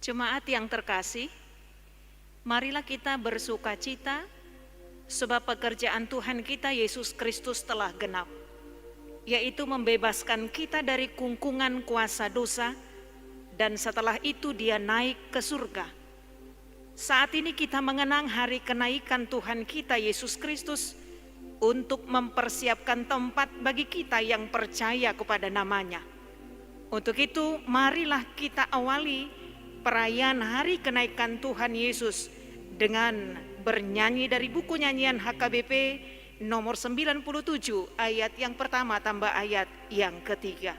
Jemaat yang terkasih, marilah kita bersukacita sebab pekerjaan Tuhan kita Yesus Kristus telah genap, yaitu membebaskan kita dari kungkungan kuasa dosa, dan setelah itu Dia naik ke surga. Saat ini kita mengenang hari kenaikan Tuhan kita Yesus Kristus untuk mempersiapkan tempat bagi kita yang percaya kepada nama-Nya. Untuk itu, marilah kita awali perayaan hari kenaikan Tuhan Yesus dengan bernyanyi dari buku nyanyian HKBP nomor 97 ayat yang pertama tambah ayat yang ketiga.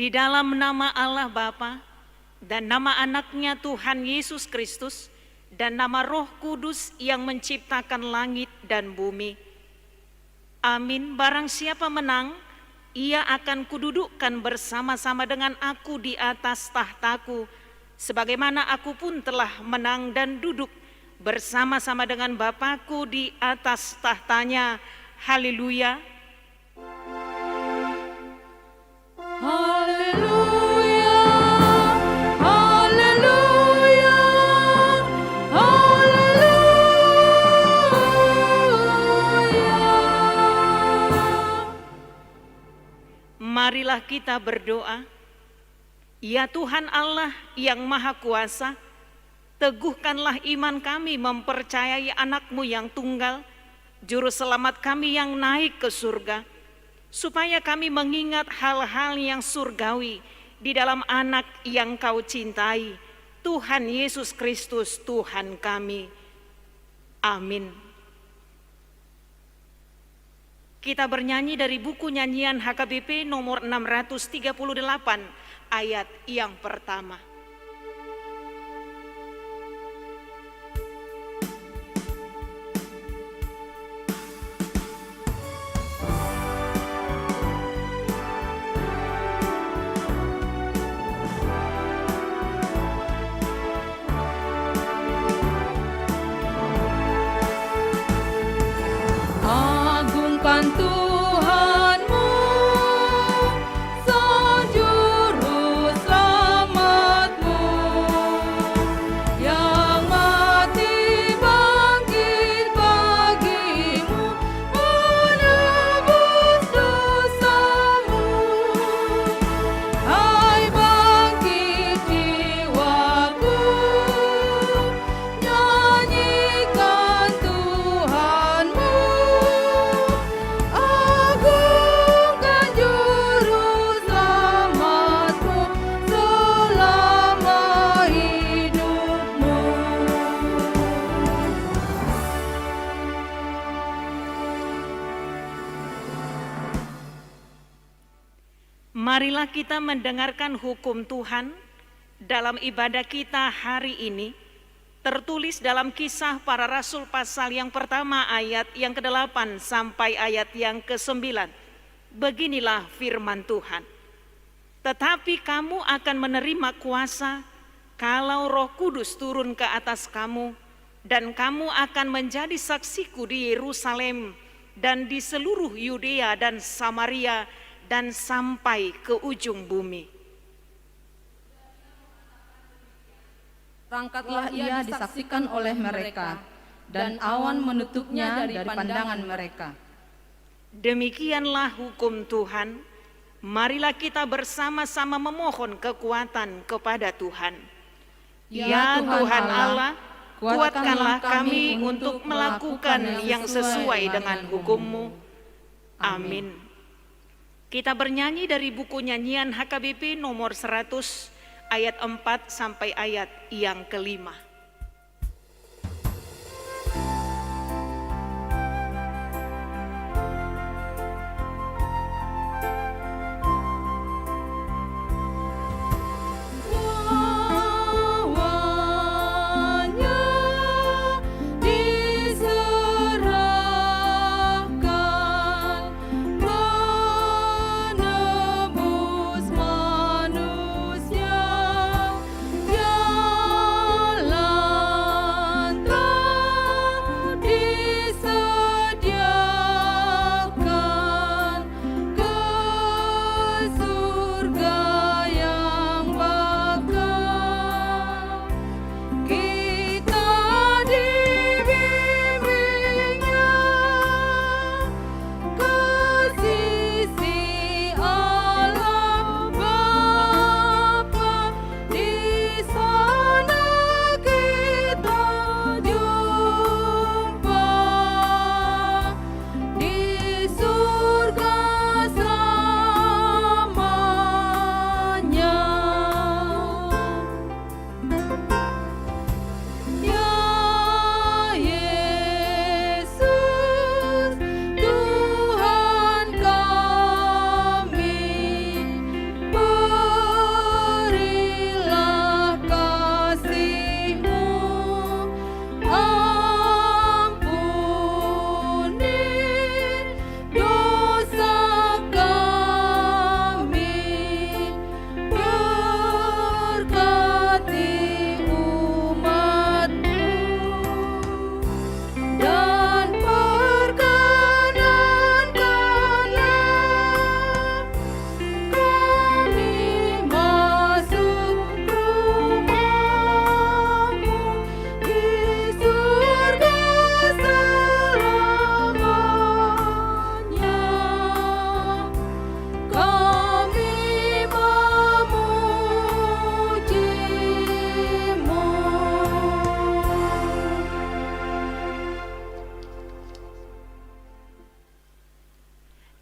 Di dalam nama Allah Bapa dan nama anaknya Tuhan Yesus Kristus dan nama Roh Kudus yang menciptakan langit dan bumi. Amin. Barang siapa menang, ia akan kududukkan bersama-sama dengan aku di atas tahtaku, sebagaimana aku pun telah menang dan duduk bersama-sama dengan Bapakku di atas tahtanya. Haleluya. Haleluya, haleluya, haleluya. Marilah kita berdoa. Ya Tuhan Allah yang Maha Kuasa, teguhkanlah iman kami mempercayai anak-Mu yang tunggal, Juru Selamat kami yang naik ke surga, supaya kami mengingat hal-hal yang surgawi di dalam anak yang Kau cintai, Tuhan Yesus Kristus Tuhan kami. Amin. Kita bernyanyi dari buku nyanyian HKBP nomor 638 ayat yang pertama. Agungkan Tuhanmu, Sang Juru Selamatmu, yang mati bangkit bagimu, menebus dosamu. Hai bangkit di Marilah kita mendengarkan hukum Tuhan dalam ibadah kita hari ini, tertulis dalam Kisah Para Rasul pasal yang pertama ayat yang ke-8 sampai ayat yang ke-9. Beginilah firman Tuhan. Tetapi kamu akan menerima kuasa kalau Roh Kudus turun ke atas kamu, dan kamu akan menjadi saksiku di Yerusalem dan di seluruh Yudea dan Samaria dan sampai ke ujung bumi. Berangkatlah ia disaksikan oleh mereka, dan awan menutupnya dari pandangan mereka. Demikianlah hukum Tuhan. Marilah kita bersama-sama memohon kekuatan kepada Tuhan. Ya Tuhan Allah, kuatkanlah kami untuk melakukan yang sesuai dengan hukum-Mu. Amin. Kita bernyanyi dari buku nyanyian HKBP nomor 100 ayat 4 sampai ayat yang ke-5.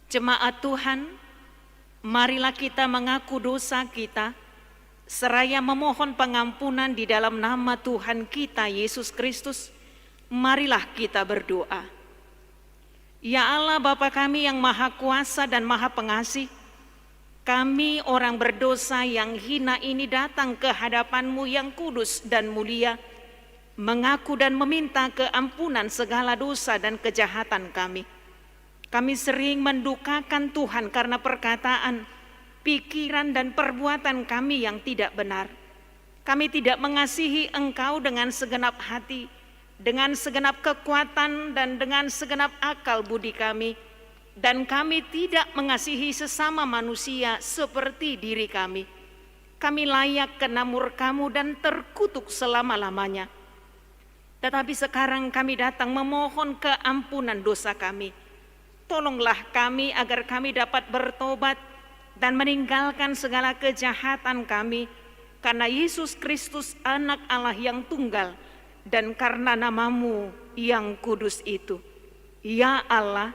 Jemaat Tuhan, marilah kita mengaku dosa kita, seraya memohon pengampunan di dalam nama Tuhan kita Yesus Kristus. Marilah kita berdoa. Ya Allah Bapa kami yang Maha Kuasa dan Maha Pengasih, kami orang berdosa yang hina ini datang ke hadapan-Mu yang kudus dan mulia, mengaku dan meminta keampunan segala dosa dan kejahatan kami. Kami sering mendukakan Tuhan karena perkataan, pikiran dan perbuatan kami yang tidak benar. Kami tidak mengasihi Engkau dengan segenap hati, dengan segenap kekuatan dan dengan segenap akal budi kami. Dan kami tidak mengasihi sesama manusia seperti diri kami. Kami layak kena murka-Mu dan terkutuk selama-lamanya. Tetapi sekarang kami datang memohon keampunan dosa kami. Tolonglah kami agar kami dapat bertobat dan meninggalkan segala kejahatan kami, karena Yesus Kristus anak Allah yang tunggal dan karena nama-Mu yang kudus itu. Ya Allah,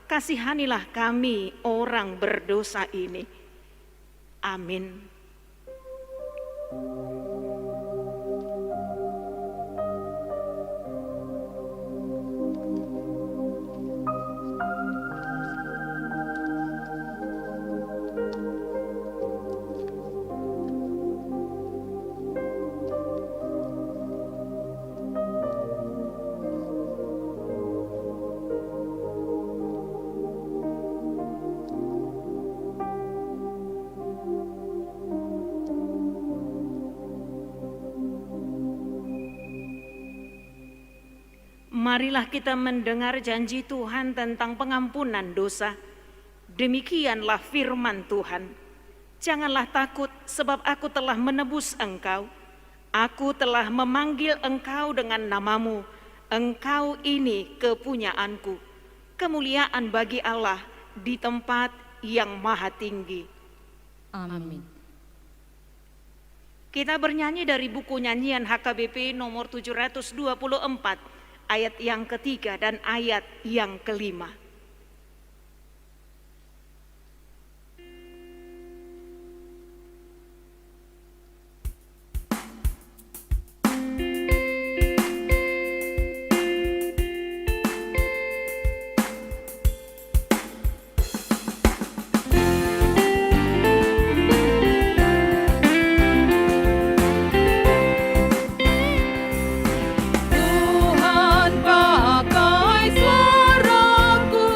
kasihanilah kami orang berdosa ini. Amin. Marilah kita mendengar janji Tuhan tentang pengampunan dosa. Demikianlah firman Tuhan. Janganlah takut, sebab aku telah menebus engkau. Aku telah memanggil engkau dengan namamu. Engkau ini kepunyaanku. Kemuliaan bagi Allah di tempat yang maha tinggi. Amin. Kita bernyanyi dari buku nyanyian HKBP nomor 724, ayat yang ketiga dan ayat yang kelima. Tuhan pakai suaraku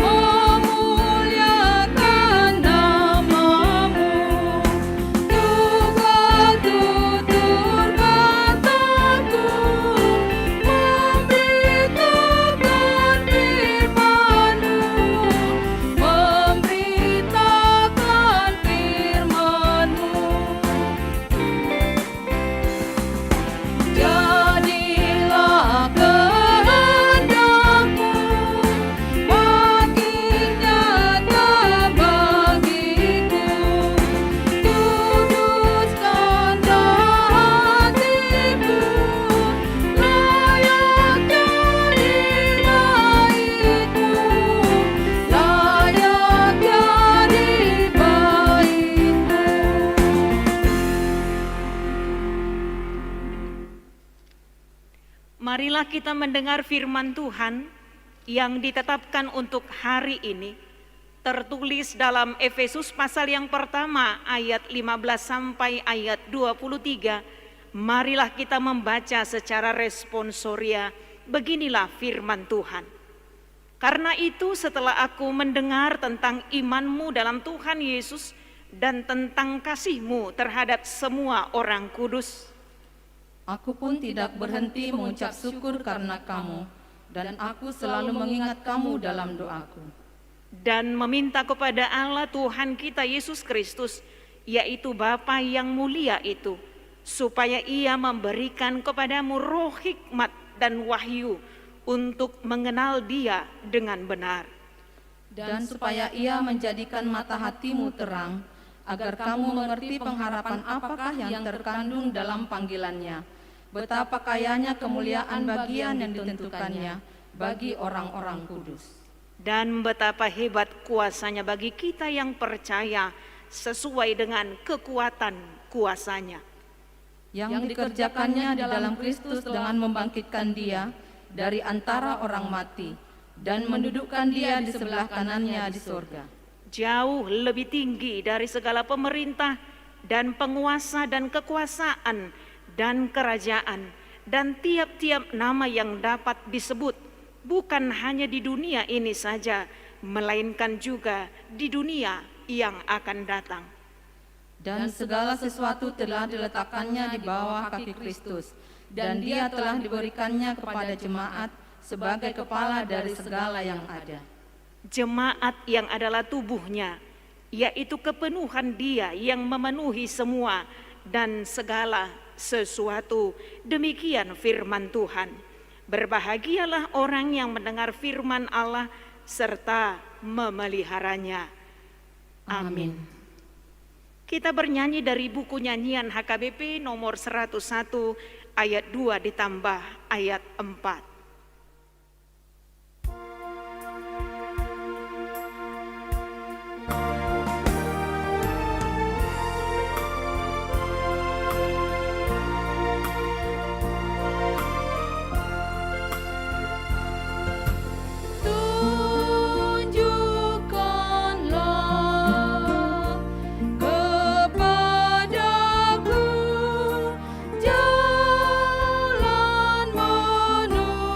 memuliakan namamu. Juga tutur kataku memberitakan firman-Mu, memberitakan firman-Mu. Jadilah kehendakmu makin nyata bagiku. Kuduskan hatiku, layak jadi baitmu, layak jadi baitmu. Marilah kita mendengar firman Tuhan yang ditetapkan untuk hari ini, tertulis dalam Efesus pasal yang pertama ayat 15 sampai ayat 23. Marilah kita membaca secara responsoria. Beginilah firman Tuhan. Karena itu setelah aku mendengar tentang imanmu dalam Tuhan Yesus dan tentang kasihmu terhadap semua orang kudus, Aku pun tidak berhenti mengucap syukur karena kamu, dan aku selalu mengingat kamu dalam doaku. dan meminta kepada Allah Tuhan kita Yesus Kristus, yaitu Bapa yang mulia itu, supaya Ia memberikan kepadamu roh hikmat dan wahyu untuk mengenal Dia dengan benar. Dan supaya Ia menjadikan mata hatimu terang, agar kamu mengerti pengharapan apakah yang terkandung dalam panggilannya, betapa kayanya kemuliaan bagian yang ditentukannya bagi orang-orang kudus. Dan betapa hebat kuasanya bagi kita yang percaya sesuai dengan kekuatan kuasanya. Yang dikerjakannya di dalam Kristus dengan membangkitkan Dia dari antara orang mati dan mendudukkan Dia di sebelah kanannya di surga. Jauh lebih tinggi dari segala pemerintah dan penguasa dan kekuasaan dan kerajaan dan tiap-tiap nama yang dapat disebut, bukan hanya di dunia ini saja, melainkan juga di dunia yang akan datang. Dan segala sesuatu telah diletakkannya di bawah kaki Kristus, dan Dia telah diberikannya kepada jemaat sebagai kepala dari segala yang ada. Jemaat yang adalah tubuhnya, yaitu kepenuhan Dia yang memenuhi semua dan segala sesuatu. Demikian firman Tuhan. Berbahagialah orang yang mendengar firman Allah serta memeliharanya. Amin. Kita bernyanyi dari buku nyanyian HKBP nomor 101 ayat 2 ditambah ayat 4. Tunjukkanlah kepadaku jalan menuju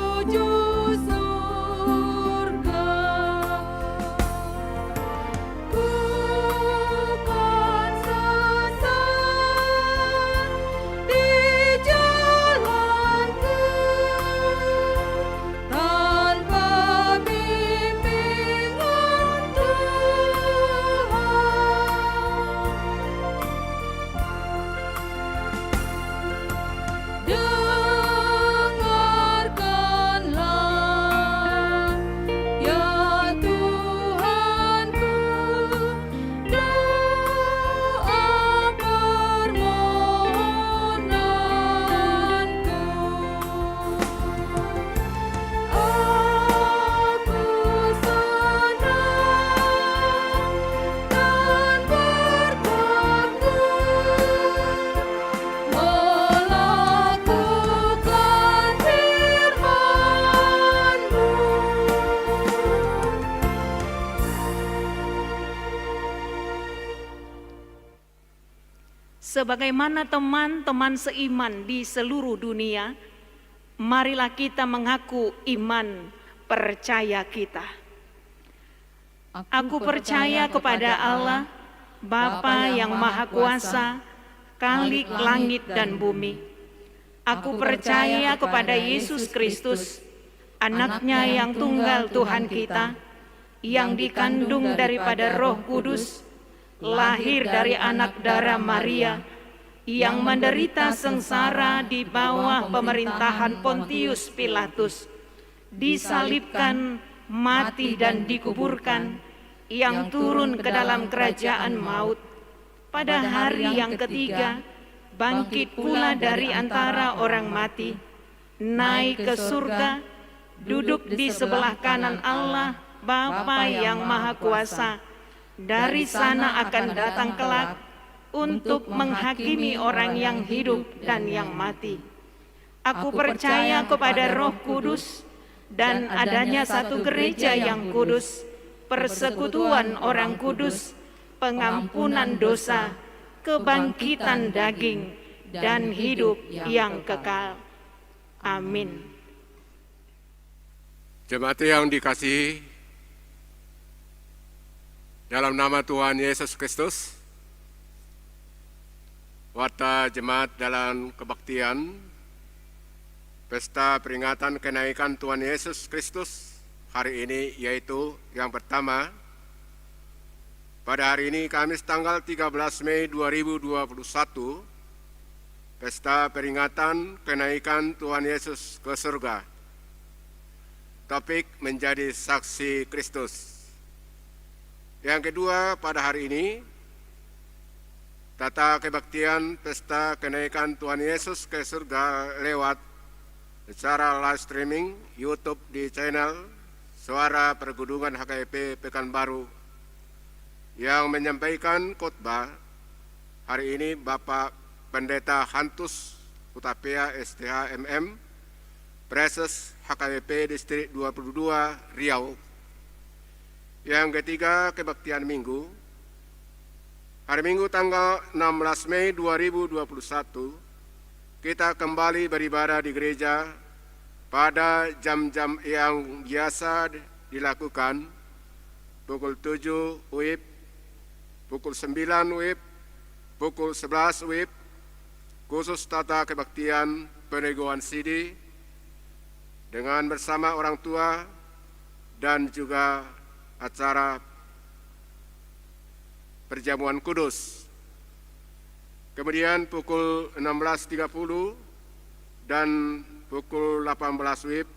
Sebagaimana teman-teman seiman di seluruh dunia, marilah kita mengaku iman percaya kita. Aku percaya kepada Allah, Bapa yang Maha Kuasa, Khalik langit dan bumi. Aku percaya kepada Yesus Kristus, Anaknya yang tunggal Tuhan kita, yang dikandung daripada Roh Kudus, lahir dari anak darah Maria, yang menderita sengsara di bawah pemerintahan Pontius Pilatus, disalibkan, mati dan dikuburkan, yang turun ke dalam kerajaan maut. Pada hari yang ketiga, bangkit pula dari antara orang mati, naik ke surga, duduk di sebelah kanan Allah, Bapa yang Maha Kuasa. Dari sana akan datang kelak untuk menghakimi orang yang hidup dan yang mati. Aku percaya kepada Roh Kudus dan adanya satu gereja yang kudus, persekutuan orang kudus, pengampunan dosa, kebangkitan daging, dan hidup yang kekal. Amin. Jemaat yang dikasihi, dalam nama Tuhan Yesus Kristus, warta jemaat dalam kebaktian pesta peringatan kenaikan Tuhan Yesus Kristus hari ini, yaitu yang pertama, pada hari ini Kamis tanggal 13 Mei 2021, pesta peringatan kenaikan Tuhan Yesus ke surga. Topik menjadi saksi Kristus. Yang kedua, pada hari ini, tata kebaktian pesta kenaikan Tuhan Yesus ke surga lewat secara live streaming YouTube di channel Suara Pergudungan HKIP Pekanbaru. Yang menyampaikan khotbah hari ini Bapak Pendeta Hantus Hutapea STH MM, Preses HKBP Distrik 22 Riau. Yang ketiga, kebaktian Minggu. Hari Minggu tanggal 16 Mei 2021, kita kembali beribadah di gereja pada jam-jam yang biasa dilakukan, pukul 7 WIB, pukul 9 WIB, pukul 11 WIB, khusus tata kebaktian peneguhan CD, dengan bersama orang tua dan juga acara perjamuan kudus. Kemudian pukul 16.30 dan pukul 18 WIB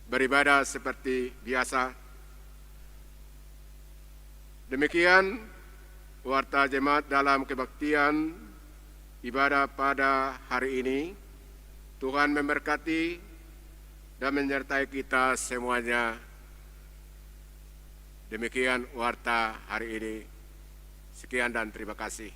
beribadah seperti biasa. Demikian warta jemaat dalam kebaktian ibadah pada hari ini. Tuhan memberkati dan menyertai kita semuanya. Demikian warta hari ini. Sekian dan terima kasih.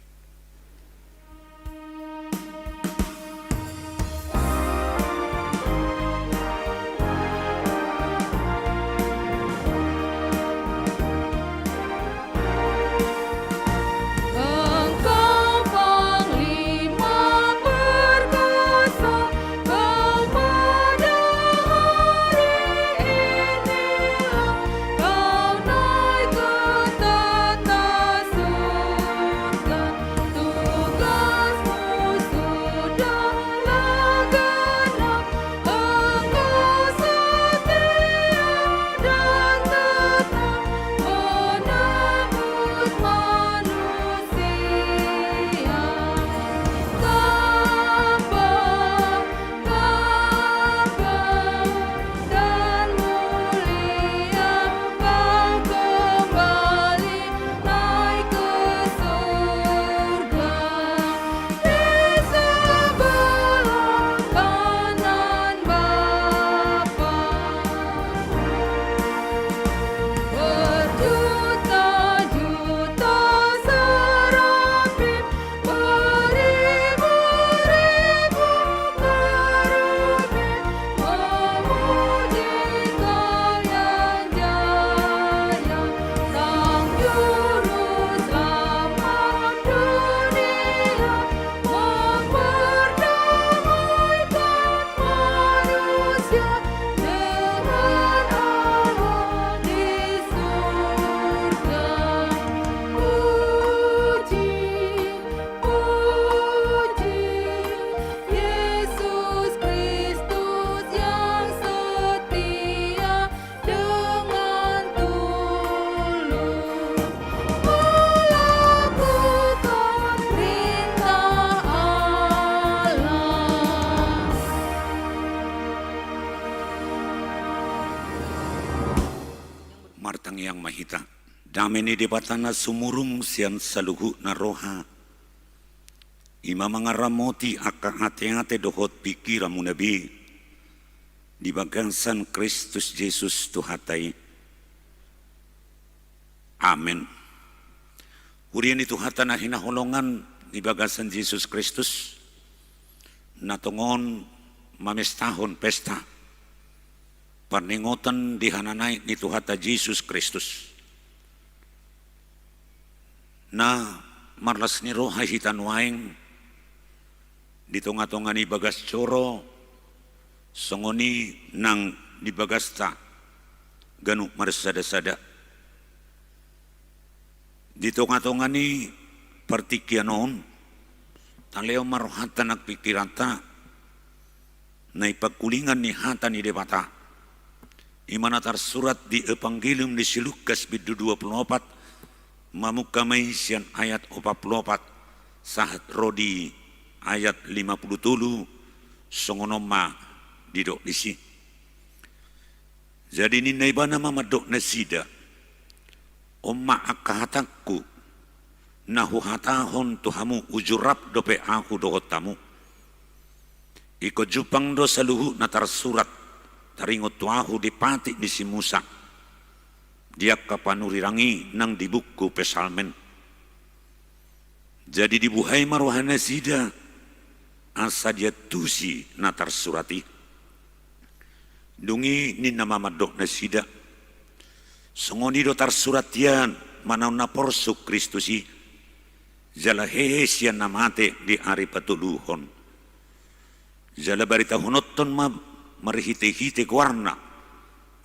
Sang Yang Mahita. Dameni di batana sumurung sian saluhu naroha. Ima mangaramoti aka ate-ate dohot pikiramu nabi. Di bagansan Kristus Yesus Tuhatai. Amin. Hurian itu hatana hinaholongan di bagasan Yesus Kristus. Natongon mamestahon pesta. Parningotan dihananay ni Tuhata Yesus Kristus. Na marlas ni rohay hitanwaing ditonga-tonga ni bagas coro songoni nang di bagasta ganu marsada-sada. Ditonga-tonga ni partikianon taleo marohatan nagpikiranta na ipagkulingan ni hata ni debata. Imana tersurat di Evangelium di Lukas bidu 24 mamukamay siyan ayat 44 sahat rodi ayat 50 songonoma didok disi. Jadi ninay ba na mamadok na sida umma akahatakku nahuhatahon tuhamu ujurap dope aku dohotamu iko jupang do saluhu na tersurat taringot tuahu dipati di si Musa. Dia kapanurirangi nang di buku Pesalmen. Jadi dibuhay maruhana sida asa dia tusi na tersurati. Dungi ni namamadok na sida. Songoni do tersuratian manaw na porsu Kristusi. Jala hehesian namate di ari patuluhon. Jala barita hunoton marihite-hite warna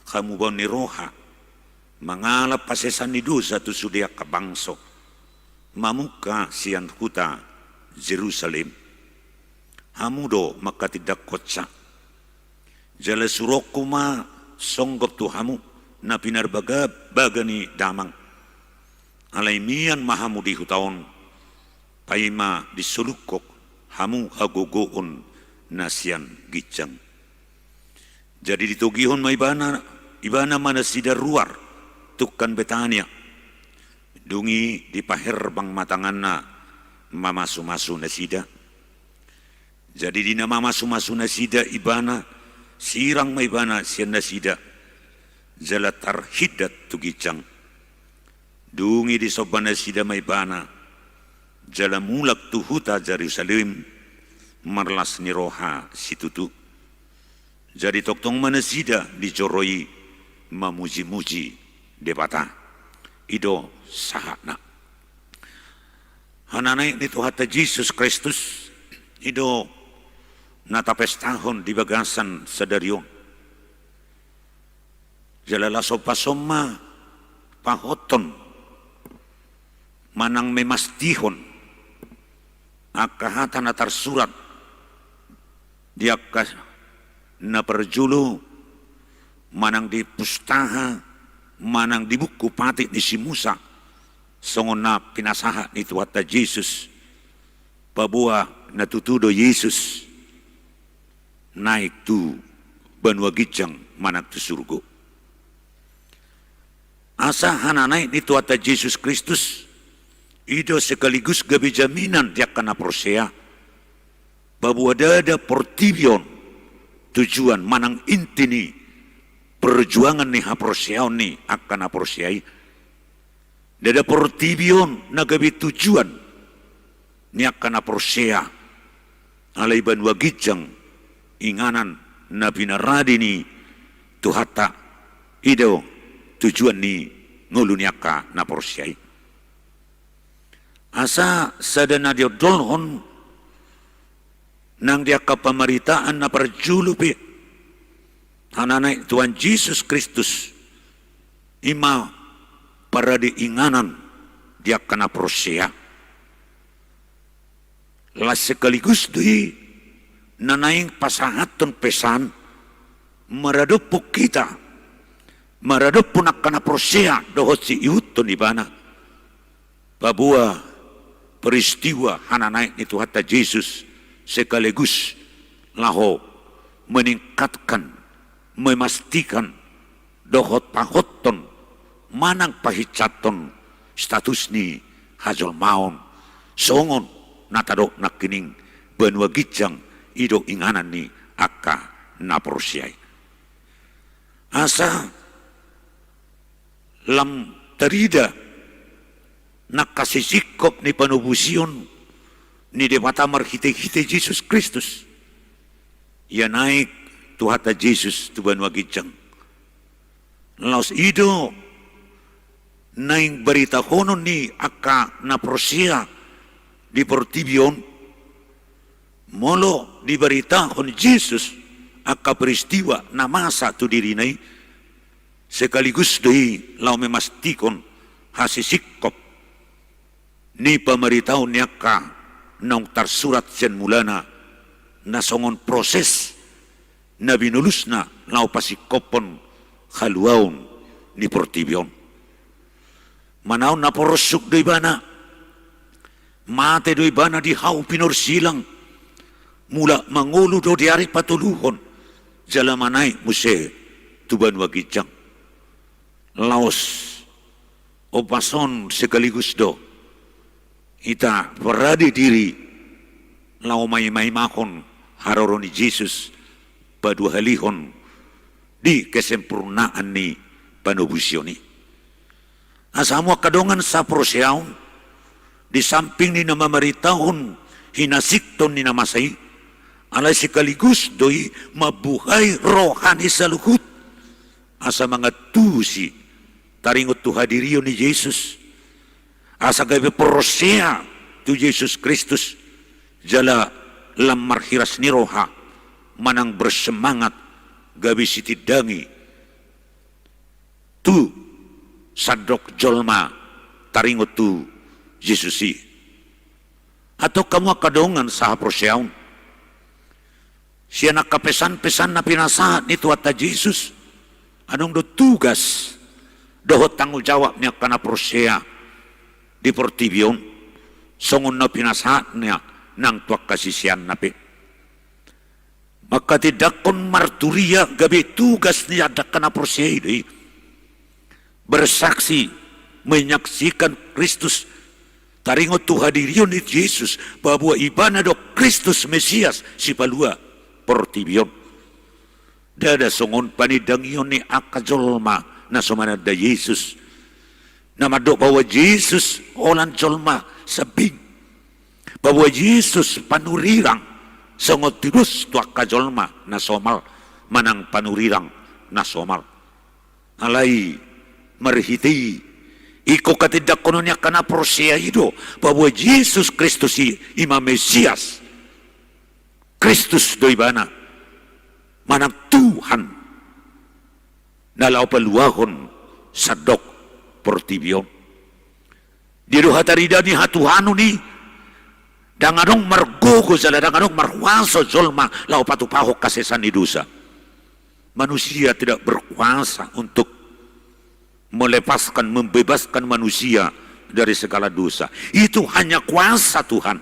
kamu bau ni roha mangalap pasesan ni dosa tu sudia kabangso mamuka sian huta Jerusalem hamudo maka tidak kotsa jala surokuma songgop tu hamu na pinarbaga bagani damang alaimian mahamu di hutaon paima disulukok hamu hagogoon nasian gicang. Jadi ditugihon maibana mana sidar ruar tukan Betania. Dungi di paherbang matanganna mamasu-masu na sida. Jadi dina mamasu-masu na sida ibana sirang maibana siyan na sida. Jalatar hidat tugicang. Dungi di soban na sida maibana. Jala mulak tuhuta Jerusalem marlas ni roha situtu. Jadi toktong manasida dicoroi mamuji-muji debata. Ido sahana. Hananay ni Tuhata Yesus Kristus. Ido natapestahon di bagasan sadaryon. Jalala sopasoma pahoton. Manang memastihon. Akahatan atar surat. Diakas na perjulu manang di pustaha manang di buku pati ni si Musa songon na pinasaha ni Tuhata Yesus pabua natutudo Yesus naik tu banua gijang manang tu surgo asa hananay ni Tuhata Yesus Kristus ido sekaligus gabijaminan dia kana prosea pabua dada portibion tujuan manang inti ni perjuangan ni haprosiaon ni akan haprosiai dada portibion nagabi tujuan ni akan haprosia alai banua gijang inganan nabi naradi ni Tuhata ido tujuan ni nguluniaka naprosiai asa sadana dia dolhon nang dia kapamaritaan na perjulupi hananay Tuhan Yesus Kristus ima para diinganan dia kana prosya las sekaligus di nanaing pasahaton pesan maradupuk kita maradupun akana prosya dohot si iuton ibana babua peristiwa hananay ni Tuhata Yesus sekaligus laho meningkatkan, memastikan dohot pahoton manang pahicaton status ni hajol maon songon natadok nakining benua gijang ido inganan ni aka naprosiai asa lam terida nakasisikop ni panubusion ni debata marhite-hite Yesus Kristus ya naik tuhata Yesus tu benua gijang laos ido naing berita honon ni aka naprosia di Portibion molo diberitakan Yesus aka peristiwa na masa tu diri nai sekaligus doi lau memastikan hasisikop ni pemeritahu ni aka nong tarsurat sen mulana na songon proses na binulusna lau pasikopon haluaun ni Portibion manaon na porosuk doi bana mate doi bana di hau pinor silang mula mangulu do diari patuluhon jalamanai muse tuban wagijang laos opason sekaligus do ita berada diri lau mai makon haroroni Yesus padu halihon di kesempurnaan ni panubusioni asamu kadongan sa prosyaon di samping ni namameritahon hinasikton ni namasay alay sekaligus doi mabuhay rohani sa luhut asa mga tusi taringot tu hadiriyo ni Jesus asa gabi prosya tu Jesus Kristus jala lam marhiras ni roha manang bersemangat gabi sitidangi tu sadok jolma taringot tu Yesusi atau kamu kadongan sa prosyaon siya nakapesan-pesan na pinasahat ni tuwata Jesus anong do tugas dohot tanggung jawab niya kana prosya di Portibion songon na pinasahat niya nang tuwak kasisiyan napi maka tidak kon marturia gabi tugas niya da kana prosya ini bersaksi menyaksikan Kristus taringot tu hadirion ni Yesus bahwa ibana do Kristus Mesias si palua Portibion dada songon panidangion ni akajolma na sumanada Yesus namadok bahwa Yesus olan jolma sabing bahwa Yesus panurirang songot tirus tu akajolma na somal manang panurirang na somal alai marhiti iko katidak kononya kana prosya itu bahwa Yesus Kristus ima Mesias Kristus doibana manang Tuhan nalau peluahon sadok Portibion diru hatarida ni hatuhanu ni danganong margogo sala danganong marwaso jolma lau patupahok kasesan ni dosa manusia tidak berkuasa untuk melepaskan, membebaskan manusia dari segala dosa. Itu hanya kuasa Tuhan.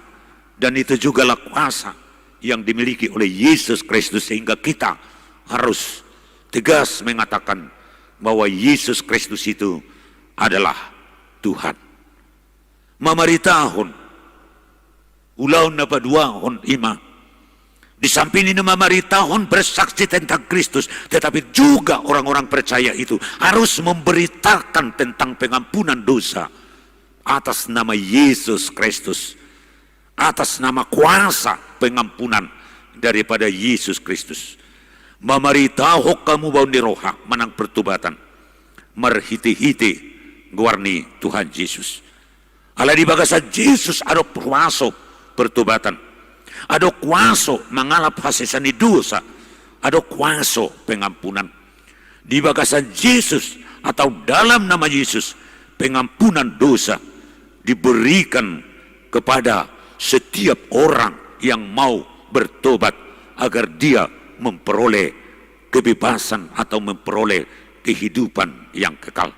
Dan itu juga kuasa yang dimiliki oleh Yesus Kristus. Sehingga kita harus tegas mengatakan bahwa Yesus Kristus itu adalah Tuhan. Mamaritahon, ulaun na paduahon ima. Di samping ini memaritahon bersaksi tentang Kristus, tetapi juga orang-orang percaya itu harus memberitakan tentang pengampunan dosa atas nama Yesus Kristus, atas nama kuasa pengampunan daripada Yesus Kristus. Memeritahu kamu bau di roha manang pertobatan, merhiti-hiti guarni Tuhan Yesus. Ala di bagasa Yesus ada kuasa pertobatan. Ada kuasa mengalap hasisani dosa, ada kuasa pengampunan. Di bagasan Yesus atau dalam nama Yesus, pengampunan dosa diberikan kepada setiap orang yang mau bertobat agar dia memperoleh kebebasan atau memperoleh kehidupan yang kekal.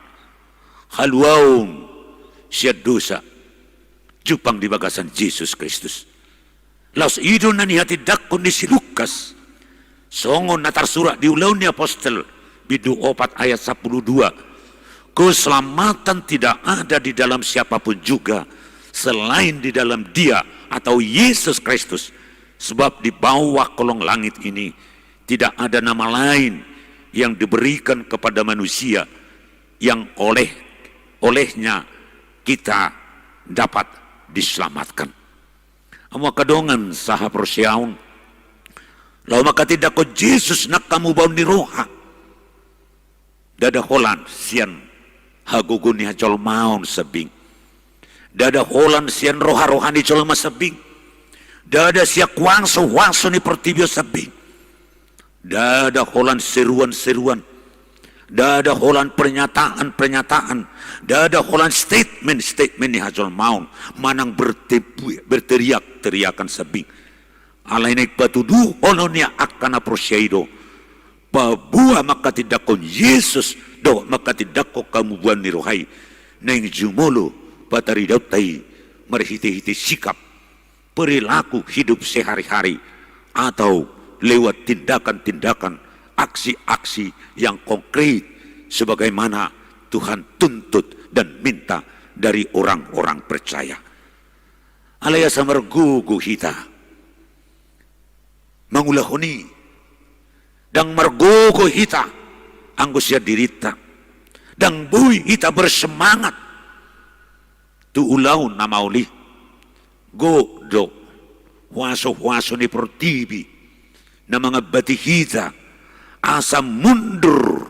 Haluaun siat dosa jupang di bagasan Yesus Kristus. Laos idon na nihati dakon ni si Lukas songon na tarsurat di ulaw ni Apostel bidu 4 ayat 12 Keselamatan tidak ada di dalam siapapun juga selain di dalam Dia atau Yesus Kristus. Sebab di bawah kolong langit ini tidak ada nama lain yang diberikan kepada manusia yang olehnya kita dapat diselamatkan. Maka dongan saha persiaun, lau maka tidak ko Jesus nak kamu bau ni roha. Dada holan sian hagugun ni hacol maun sebing. Dada holan sian roha-roha ni col masebing. Dada siak wangso ni pertibio sebing. Dada holan seruan-seruan. Dada holan pernyataan-pernyataan. Dada holan statement-statement ni hacol maun. Manang berteriak-teriakan sebing. Alai naik patudu holonia akan aprosyaido. Pabuah maka tidak kon Yesus do maka tidak ko kamu buan ni rohai. Neng jumolo patari dautai merhiti-hiti sikap perilaku hidup sehari-hari atau lewat tindakan-tindakan aksi-aksi yang konkret sebagaimana Tuhan tuntut dan minta dari orang-orang percaya. Alaya samargugu hita mangulahoni dang margugu hita anggusya dirita dang bui hita bersemangat tu ulau namauli godo waso-waso ni pertibi na mga batihita asa mundur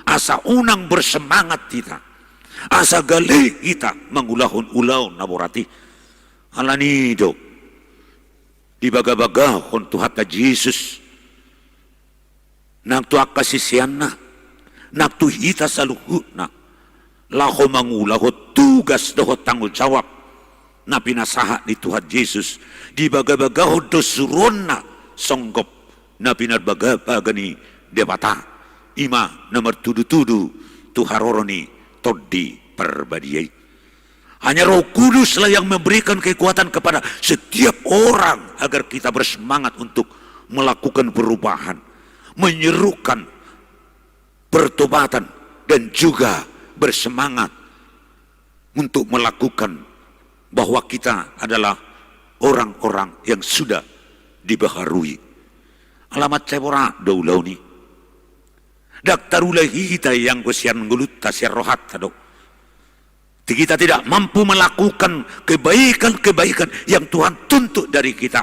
asa unang bersemangat kita asa gali kita mangulahon-ulaw na borati alanido di baga-bagahon tuhat na Jesus nagtuak kasisiyan na nagtuhita sa luhut na lako mangulahot tugas dohot tanggung jawab na pinasaha ni Tuhan Yesus di baga-bagahon do suron na songgop na pinarbaga ni debata ima nomor tudu-tudu tuharoroni todi perbadiai. Hanya Roh Kudus lah yang memberikan kekuatan kepada setiap orang agar kita bersemangat untuk melakukan perubahan, menyerukan pertobatan dan juga bersemangat untuk melakukan bahwa kita adalah orang-orang yang sudah dibaharui. Alamat cebora daulau ni. Daktarulai kita yang kusian ngulut tasir rohat tado. Kita tidak mampu melakukan kebaikan-kebaikan yang Tuhan tuntut dari kita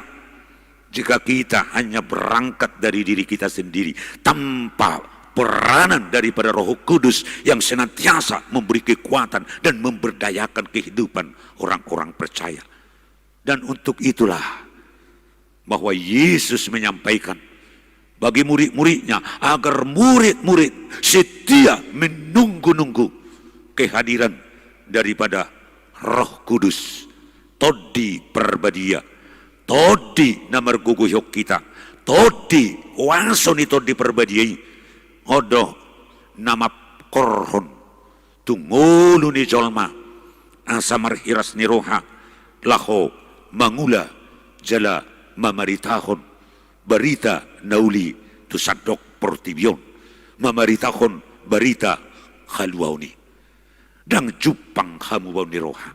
jika kita hanya berangkat dari diri kita sendiri tanpa peranan daripada Roh Kudus yang senantiasa memberi kekuatan dan memberdayakan kehidupan orang-orang percaya. Dan untuk itulah bahwa Yesus menyampaikan bagi murid-muridnya agar murid-murid setia menunggu-nunggu kehadiran daripada Roh Kudus. Todi perbadia, todi namar guguyok kita, todi wangsoni todi perbadiai, odo nama korhon, tungulu ni jolma, asa marhiras ni roha, laho mangula jala mamaritahon, berita nauli tu sadok portibion, mamaritahon berita haluauni. Dang jupang hamu ni roha,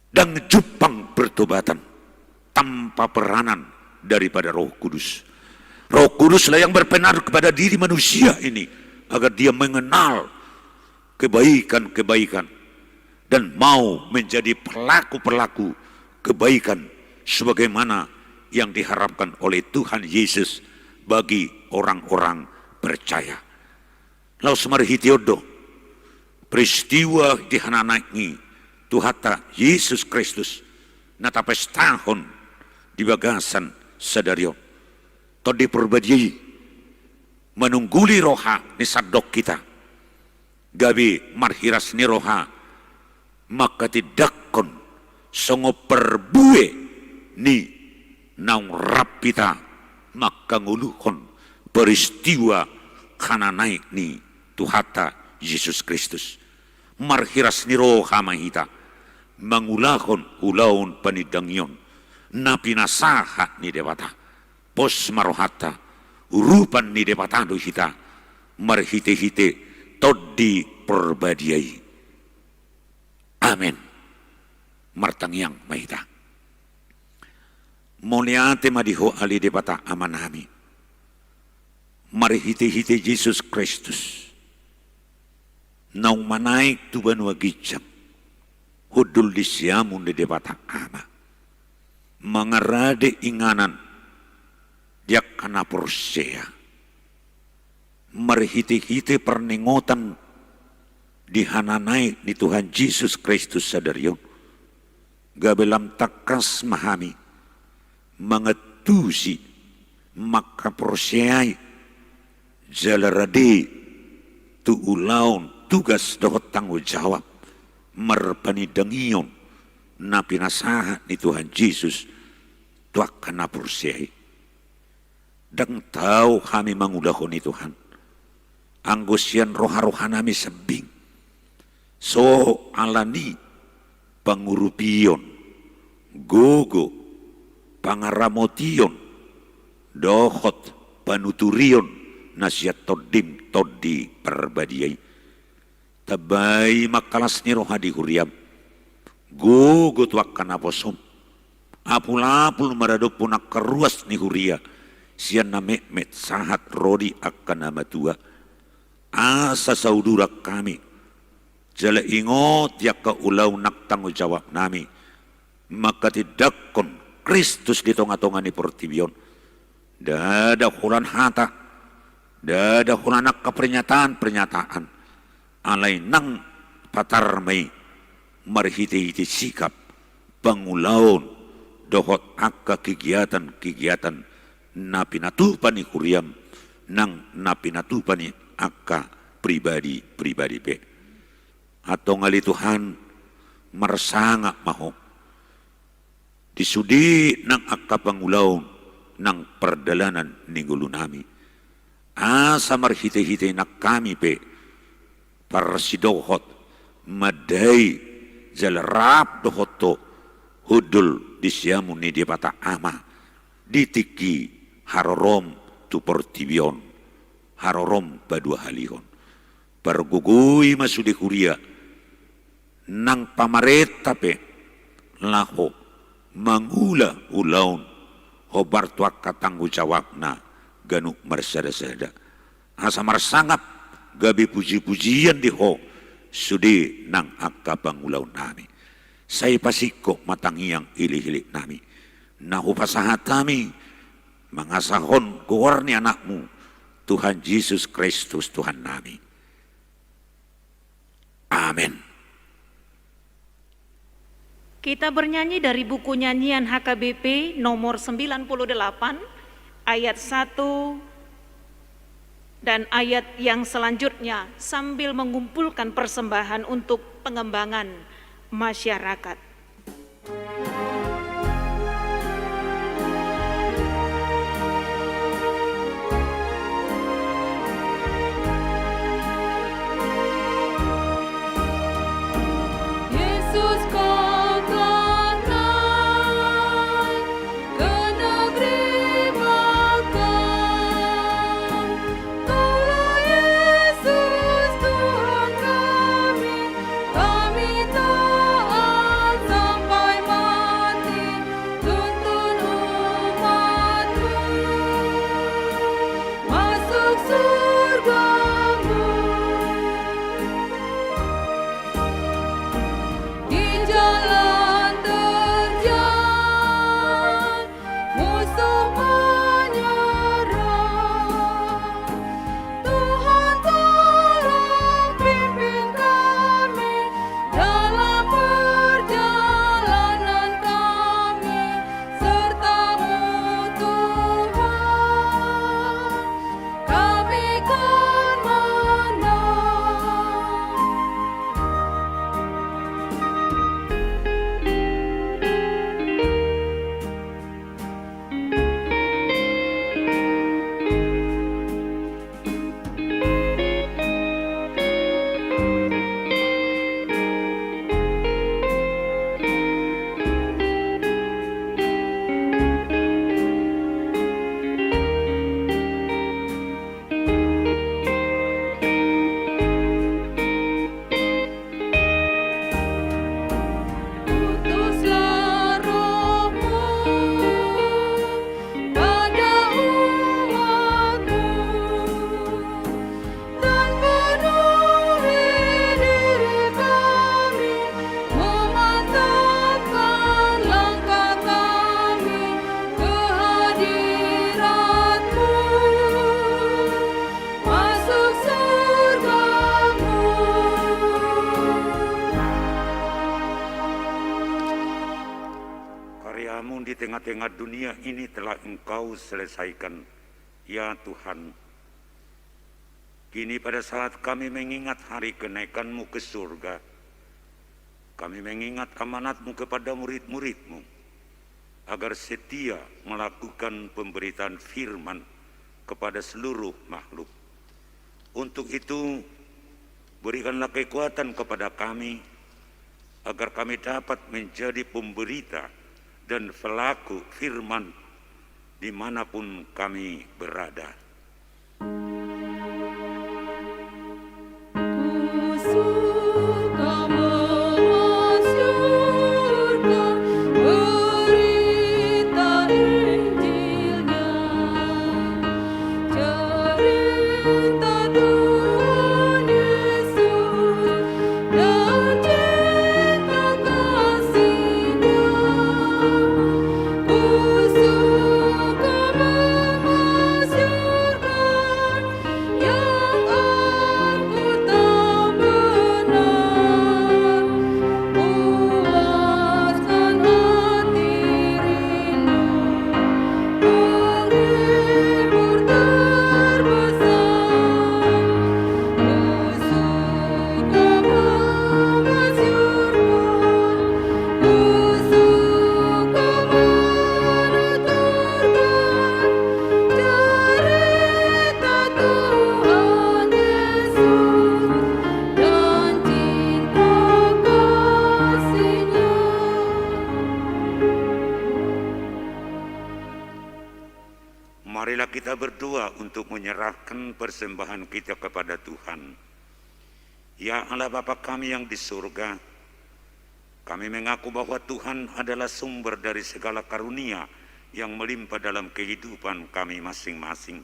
dang jupang pertobatan tanpa peranan daripada Roh Kudus. Roh Kuduslah yang berperan kepada diri manusia ini agar dia mengenal kebaikan-kebaikan dan mau menjadi pelaku-pelaku kebaikan sebagaimana yang diharapkan oleh Tuhan Yesus bagi orang-orang percaya. Lau semarhitiodo peristiwa dihananai Tuhata Yesus Kristus natapes tahun di bagasan sadarion todi perbadiai menungguli roha ni sadok kita gabi marhiras ni roha maka tidakkon songo perbue ni naung rapita maka nguluhon peristiwa kananai ni Tuhata Yesus Kristus marhiras ni roha mahita mangulahon ulaun panidangyon na pinasaha ni debata pos marohata urupan ni debata do hita marhite-hite todi perbadiai. Amin. Martangyang mahita. Moliate madiho ali de bata amanami. Marihite-hite Jesus Kristus. Naung manaik tuban wagijam. Hudul disyamun de bata ama. Mengarade inganan. Diak kana porsea. Marihite-hite perningotan dihananai ni Tuhan Yesus Kristus sadarion. Gabelam takas mahami mengetusi maka perseai jalarade tu ulaun tugas dohot tanggung jawab merpani dengion na pinasaha ni Tuhan Yesus tuak kana perseai. Dang tahu kami mangudahon ni Tuhan. Anggosian roha-rohanami sebing. So alani pangurupion, gogo, pangaramotion, dohot, panuturion, nasihat todim todi perbadiai. Tabai makalas ni rohadi huriam, gogo tuak kanaposom, apul-apul maradok punak keruas ni huria, sian na mekmet sahat rodi akan nama tua, asa saudara kami, jala ingot ya ka ulaw nak tanggung jawab nami. Maka tidak kon Kristus di tonga-tonga ni portibion. Dada hulan hata. Dada hulan nak pernyataan. Alay nang patar may marhiti-hiti sikap. Pangulaon dohot akka kegiatan na pinatupan ni kuriam. Nang na pinatupan ni akka pribadi pe. Atau ngali Tuhan mersanga maho disudi nang akka pangulaw nang perdalanan ninggulu nami asa marhite-hite nak kami pe parsidohot madai jalarap dohoto hudul disyamu ni di bata ama ditiki harorom tu portibion harorom badua halihon pergugui masudi kuria nang pamareta pe laho mangula ulaun hobar tuak katanggu jawab na ganuk marsada-sada asa marsangap gabi puji-pujian di ho sudi nang akka pangulaw nami say pasiko matangiyang ili-hili nami nahu pasahat nami mangasahon kuwar ni anakmu Tuhan Yesus Kristus Tuhan nami. Amin. Kita bernyanyi dari buku nyanyian HKBP nomor 98 ayat 1 dan ayat yang selanjutnya sambil mengumpulkan persembahan untuk pengembangan masyarakat. Kami taat tengah-tengah dunia ini telah Engkau selesaikan, ya Tuhan. Kini pada saat kami mengingat hari kenaikan-Mu ke surga, kami mengingat amanat-Mu kepada murid-murid-Mu, agar setia melakukan pemberitaan firman kepada seluruh makhluk. Untuk itu, berikanlah kekuatan kepada kami, agar kami dapat menjadi pemberita dan pelaku firman dimanapun kami berada. Marilah kita berdoa untuk menyerahkan persembahan kita kepada Tuhan. Ya Allah Bapa kami yang di surga, kami mengaku bahwa Tuhan adalah sumber dari segala karunia yang melimpah dalam kehidupan kami masing-masing.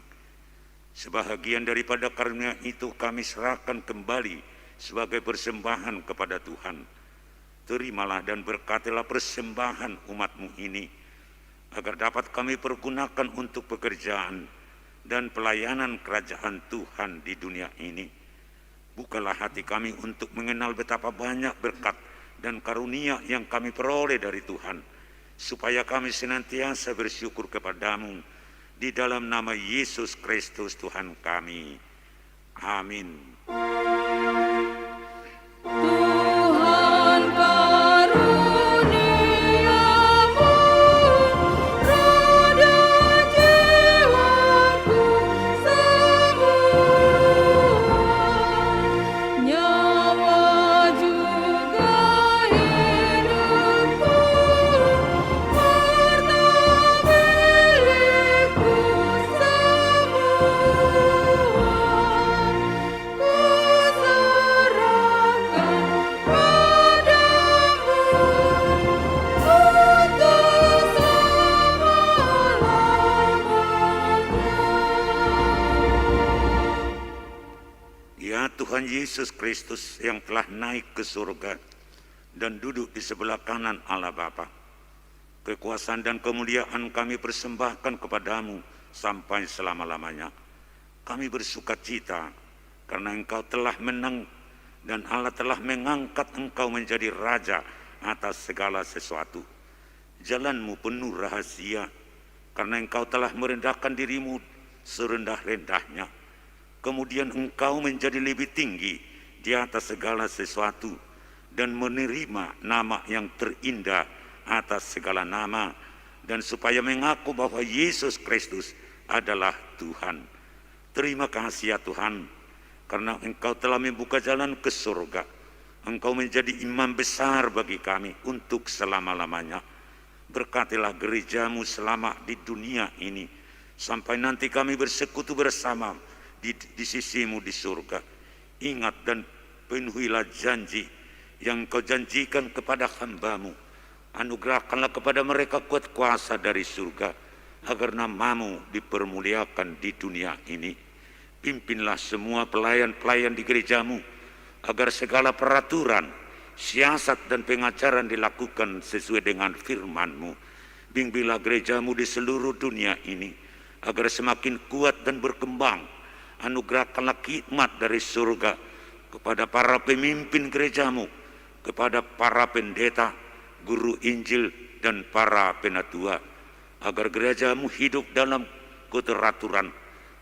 Sebahagian daripada karunia itu kami serahkan kembali sebagai persembahan kepada Tuhan. Terimalah dan berkatilah persembahan umat-Mu ini, agar dapat kami pergunakan untuk pekerjaan dan pelayanan kerajaan Tuhan di dunia ini. Bukalah hati kami untuk mengenal betapa banyak berkat dan karunia yang kami peroleh dari Tuhan, supaya kami senantiasa bersyukur kepadamu di dalam nama Yesus Kristus Tuhan kami. Amin. Tuhan Yesus Kristus yang telah naik ke surga dan duduk di sebelah kanan Allah Bapa, kekuasaan dan kemuliaan kami persembahkan kepadamu sampai selama-lamanya. Kami bersuka cita karena Engkau telah menang dan Allah telah mengangkat Engkau menjadi Raja atas segala sesuatu. Jalan-Mu penuh rahasia karena Engkau telah merendahkan diri-Mu serendah-rendahnya. Kemudian Engkau menjadi lebih tinggi di atas segala sesuatu dan menerima nama yang terindah atas segala nama, dan supaya mengaku bahwa Yesus Kristus adalah Tuhan. Terima kasih ya Tuhan, karena Engkau telah membuka jalan ke surga. Engkau menjadi imam besar bagi kami untuk selama-lamanya. Berkatilah gereja-Mu selama di dunia ini, sampai nanti kami bersekutu bersama di sisi-Mu di surga. Ingat dan penuhilah janji yang Kau janjikan kepada hamba-Mu. Anugerahkanlah kepada mereka kuat kuasa dari surga, agar nama-Mu dipermuliakan di dunia ini. Pimpinlah semua pelayan-pelayan di gereja-Mu, agar segala peraturan, siasat dan pengajaran dilakukan sesuai dengan firman-Mu. Bimbinglah gereja-Mu di seluruh dunia ini, agar semakin kuat dan berkembang. Anugerahkanlah khidmat dari surga kepada para pemimpin gereja-Mu, kepada para pendeta, guru Injil, dan para penatua, agar gerejamu hidup dalam keteraturan,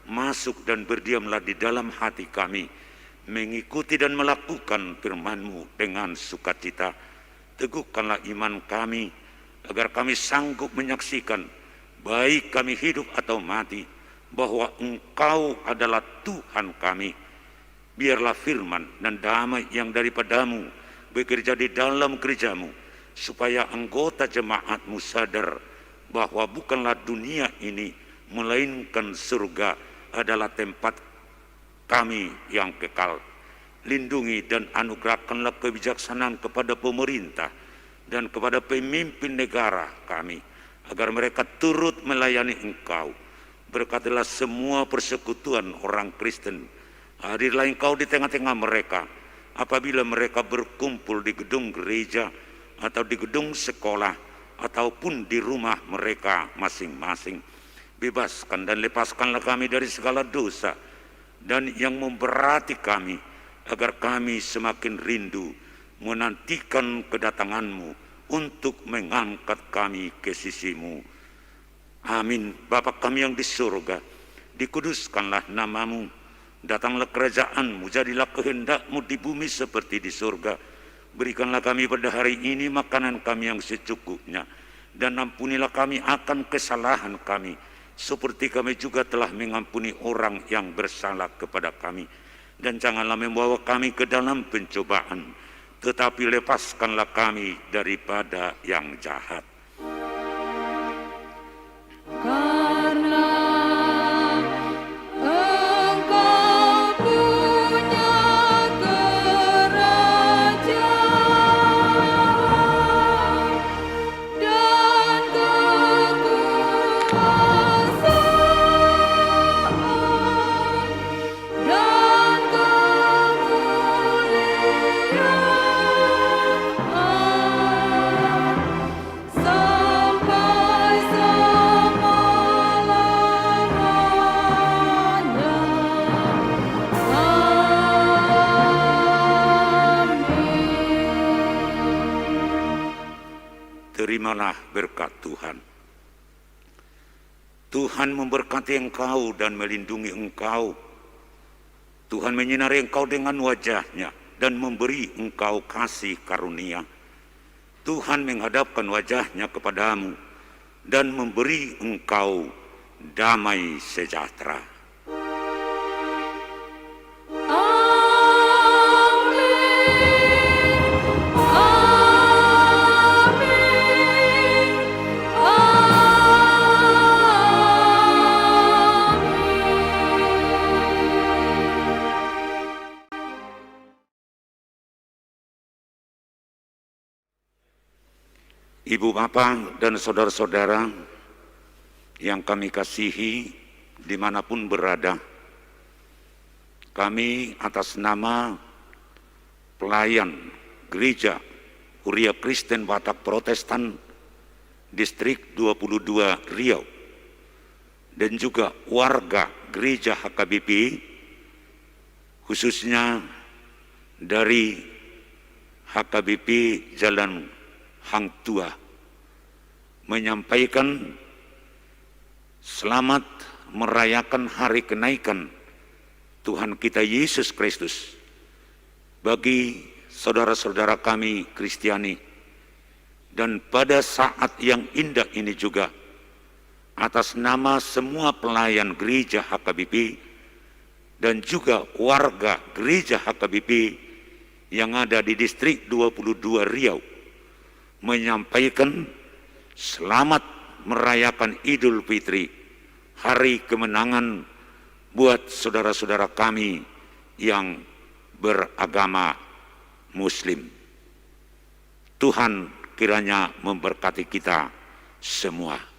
masuk dan berdiamlah di dalam hati kami, mengikuti dan melakukan firman-Mu dengan sukacita. Teguhkanlah iman kami, agar kami sanggup menyaksikan, baik kami hidup atau mati, bahwa Engkau adalah Tuhan kami. Biarlah firman dan damai yang daripada-Mu bekerja di dalam gereja-Mu, supaya anggota jemaat-Mu sadar bahwa bukanlah dunia ini, melainkan surga adalah tempat kami yang kekal. Lindungi dan anugerahkanlah kebijaksanaan kepada pemerintah dan kepada pemimpin negara kami, agar mereka turut melayani Engkau. Berkatilah semua persekutuan orang Kristen. Hadirlah Engkau di tengah-tengah mereka, apabila mereka berkumpul di gedung gereja atau di gedung sekolah, ataupun di rumah mereka masing-masing. Bebaskan dan lepaskanlah kami dari segala dosa dan yang memberati kami, agar kami semakin rindu menantikan kedatangan-Mu untuk mengangkat kami ke sisi-Mu. Amin. Bapa kami yang di surga, dikuduskanlah nama-Mu, datanglah kerajaan-Mu, jadilah kehendak-Mu di bumi seperti di surga. Berikanlah kami pada hari ini makanan kami yang secukupnya, dan ampunilah kami akan kesalahan kami, seperti kami juga telah mengampuni orang yang bersalah kepada kami. Dan janganlah membawa kami ke dalam pencobaan, tetapi lepaskanlah kami daripada yang jahat. Karena Engkau punya kerajaan dan kekuasaan dan kemuliaan sampai selama-lamanya. Amin. Terimalah berkat Tuhan. Tuhan memberkati engkau dan melindungi engkau. Tuhan menyinari engkau dengan wajah-Nya dan memberi engkau kasih karunia. Tuhan menghadapkan wajah-Nya kepadamu dan memberi engkau damai sejahtera. Ibu bapak dan saudara-saudara yang kami kasihi dimanapun berada, kami atas nama pelayan Gereja Huria Kristen Batak Protestan Distrik 22 Riau dan juga warga Gereja HKBP, khususnya dari HKBP Jalan Hang Tua, menyampaikan selamat merayakan hari kenaikan Tuhan kita Yesus Kristus bagi saudara-saudara kami Kristiani. Dan pada saat yang indah ini juga, atas nama semua pelayan gereja HKBP dan juga warga gereja HKBP yang ada di distrik 22 Riau, menyampaikan selamat merayakan Idul Fitri, hari kemenangan buat saudara-saudara kami yang beragama Muslim. Tuhan kiranya memberkati kita semua.